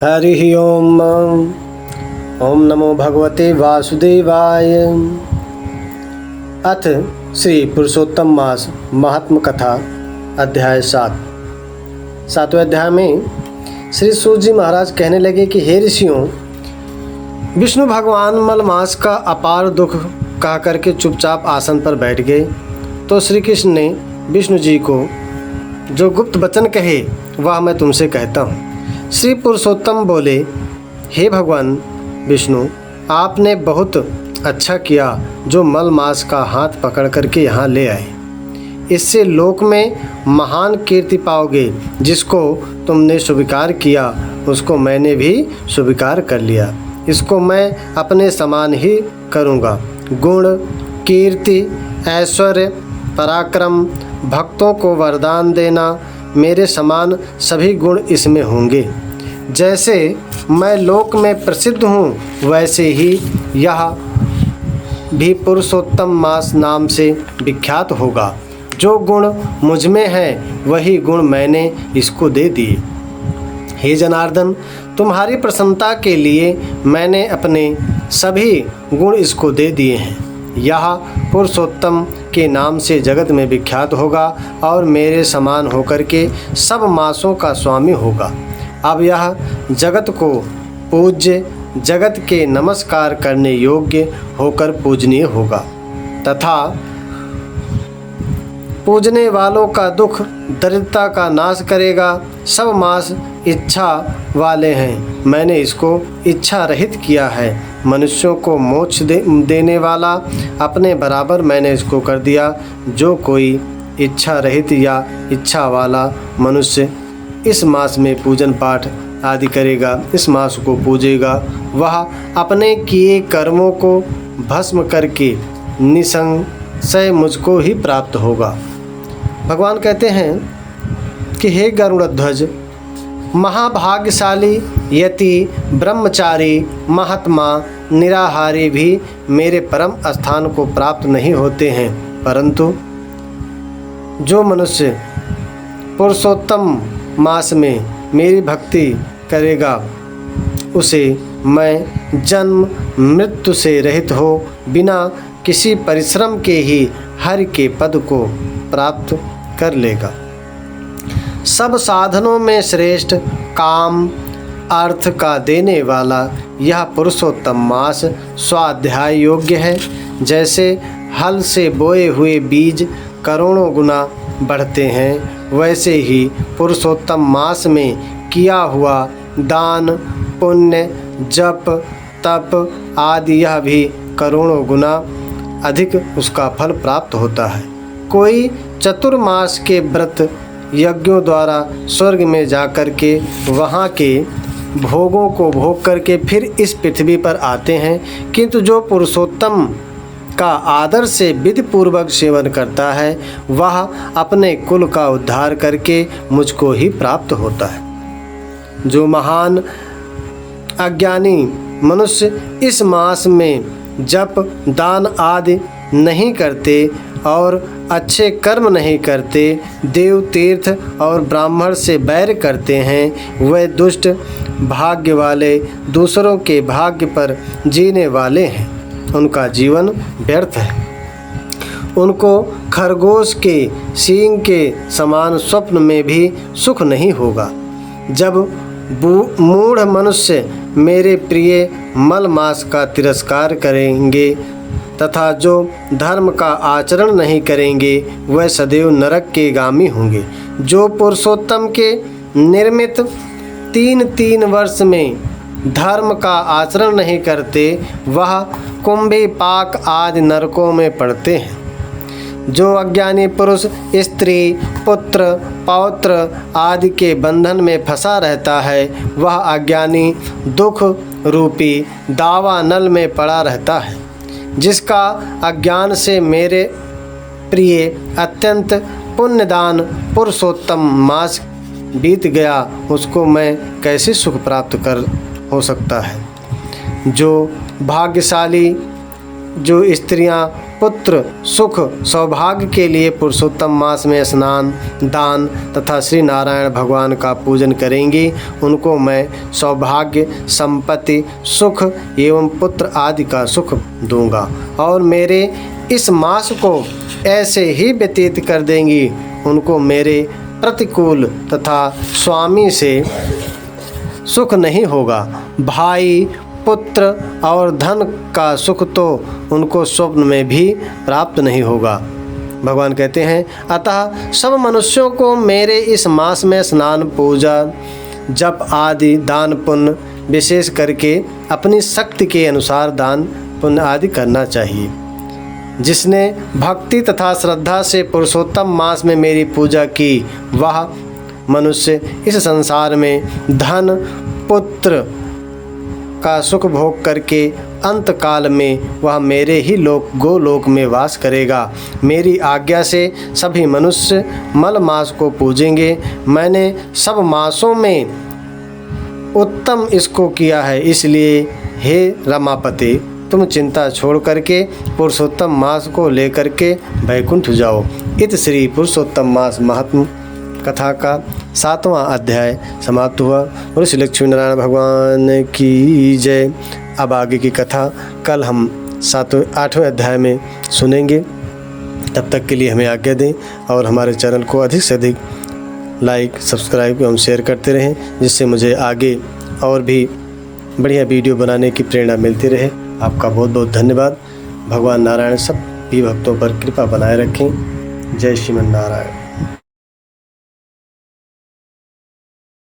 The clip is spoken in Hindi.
हरिः ओम। ओम नमो भगवते वासुदेवाय। अथ श्री पुरुषोत्तम मास महात्म कथा अध्याय 7। 7वें अध्याय में श्री सूत जी महाराज कहने लगे कि हे ऋषियों, विष्णु भगवान मलमास का अपार दुख कह करके चुपचाप आसन पर बैठ गए। तो श्री कृष्ण ने विष्णु जी को जो गुप्त वचन कहे वह मैं तुमसे कहता हूँ। श्री पुरुषोत्तम बोले, हे भगवान विष्णु, आपने बहुत अच्छा किया जो मलमास का हाथ पकड़ करके यहाँ ले आए। इससे लोक में महान कीर्ति पाओगे। जिसको तुमने स्वीकार किया उसको मैंने भी स्वीकार कर लिया। इसको मैं अपने समान ही करूँगा। गुण, कीर्ति, ऐश्वर्य, पराक्रम, भक्तों को वरदान देना, मेरे समान सभी गुण इसमें होंगे। जैसे मैं लोक में प्रसिद्ध हूँ वैसे ही यह भी पुरुषोत्तम मास नाम से विख्यात होगा। जो गुण मुझ में है वही गुण मैंने इसको दे दिए। हे जनार्दन, तुम्हारी प्रसन्नता के लिए मैंने अपने सभी गुण इसको दे दिए हैं। यह पुरुषोत्तम के नाम से जगत में विख्यात होगा और मेरे समान होकर के सब मासों का स्वामी होगा। अब यह जगत को पूज्य, जगत के नमस्कार करने योग्य होकर पूजनीय होगा तथा पूजने वालों का दुख, दरिद्रता का नाश करेगा। सब मास इच्छा वाले हैं, मैंने इसको इच्छा रहित किया है। मनुष्यों को मोक्ष देने वाला अपने बराबर मैंने इसको कर दिया। जो कोई इच्छा रहित या इच्छा वाला मनुष्य इस मास में पूजन पाठ आदि करेगा, इस मास को पूजेगा, वह अपने किए कर्मों को भस्म करके निसंशय मुझको ही प्राप्त होगा। भगवान कहते हैं कि हे गरुड़ध्वज, महाभाग्यशाली यति, ब्रह्मचारी, महात्मा, निराहारी भी मेरे परम स्थान को प्राप्त नहीं होते हैं, परंतु जो मनुष्य पुरुषोत्तम मास में मेरी भक्ति करेगा उसे मैं जन्म मृत्यु से रहित हो बिना किसी परिश्रम के ही हरि के पद को प्राप्त कर लेगा। सब साधनों में श्रेष्ठ, काम अर्थ का देने वाला यह पुरुषोत्तम मास स्वाध्याय योग्य है। जैसे हल से बोए हुए बीज करोड़ों गुना बढ़ते हैं, वैसे ही पुरुषोत्तम मास में किया हुआ दान, पुण्य, जप, तप आदि यह भी करोड़ों गुना अधिक उसका फल प्राप्त होता है। कोई चतुर्मास के व्रत यज्ञों द्वारा स्वर्ग में जाकर के वहाँ के भोगों को भोग करके फिर इस पृथ्वी पर आते हैं, किंतु जो पुरुषोत्तम का आदर से विधि पूर्वक सेवन करता है वह अपने कुल का उद्धार करके मुझको ही प्राप्त होता है। जो महान अज्ञानी मनुष्य इस मास में जप, दान आदि नहीं करते और अच्छे कर्म नहीं करते, देव, तीर्थ और ब्राह्मण से बैर करते हैं, वे दुष्ट, भाग्य वाले, दूसरों के भाग्य पर जीने वाले हैं। उनका जीवन व्यर्थ है। उनको खरगोश के सींग के समान स्वप्न में भी सुख नहीं होगा। जब मूढ़ मनुष्य मेरे प्रिय मलमास का तिरस्कार करेंगे तथा जो धर्म का आचरण नहीं करेंगे वह सदैव नरक के गामी होंगे। जो पुरुषोत्तम के निर्मित 3 वर्ष में धर्म का आचरण नहीं करते वह कुंभी, पाक आदि नरकों में पड़ते हैं। जो अज्ञानी पुरुष स्त्री, पुत्र, पौत्र आदि के बंधन में फंसा रहता है वह अज्ञानी दुख रूपी दावा नल में पड़ा रहता है। जिसका अज्ञान से मेरे प्रिय अत्यंत पुण्यदान पुरुषोत्तम मास बीत गया उसको मैं कैसे सुख प्राप्त कर हो सकता है। जो भाग्यशाली जो स्त्रियां पुत्र सुख सौभाग्य के लिए पुरुषोत्तम मास में स्नान दान तथा श्री नारायण भगवान का पूजन करेंगी, उनको मैं सौभाग्य संपत्ति सुख एवं पुत्र आदि का सुख दूंगा और मेरे इस मास को ऐसे ही व्यतीत कर देंगी, उनको मेरे प्रतिकूल तथा स्वामी से सुख नहीं होगा। भाई पुत्र और धन का सुख तो उनको स्वप्न में भी प्राप्त नहीं होगा। भगवान कहते हैं, अतः सब मनुष्यों को मेरे इस मास में स्नान पूजा जप आदि दान पुण्य विशेष करके अपनी शक्ति के अनुसार दान पुण्य आदि करना चाहिए। जिसने भक्ति तथा श्रद्धा से पुरुषोत्तम मास में मेरी पूजा की, वह मनुष्य इस संसार में धन पुत्र का सुख भोग करके अंत काल में वह मेरे ही लोक गोलोक में वास करेगा। मेरी आज्ञा से सभी मनुष्य मल मास को पूजेंगे। मैंने सब मासों में उत्तम इसको किया है, इसलिए हे रमापति तुम चिंता छोड़ करके पुरुषोत्तम मास को लेकर के वैकुंठ जाओ। इत श्री पुरुषोत्तम मास महात्म कथा का 7वां अध्याय समाप्त हुआ। और श्री लक्ष्मी नारायण भगवान की जय। अब आगे की कथा कल हम 8वें अध्याय में सुनेंगे। तब तक के लिए हमें आज्ञा दें और हमारे चैनल को अधिक से अधिक लाइक सब्सक्राइब एवं शेयर करते रहें, जिससे मुझे आगे और भी बढ़िया वीडियो बनाने की प्रेरणा मिलती रहे। आपका बहुत बहुत धन्यवाद। भगवान नारायण सब भी भक्तों पर कृपा बनाए रखें। जय श्रीमन नारायण।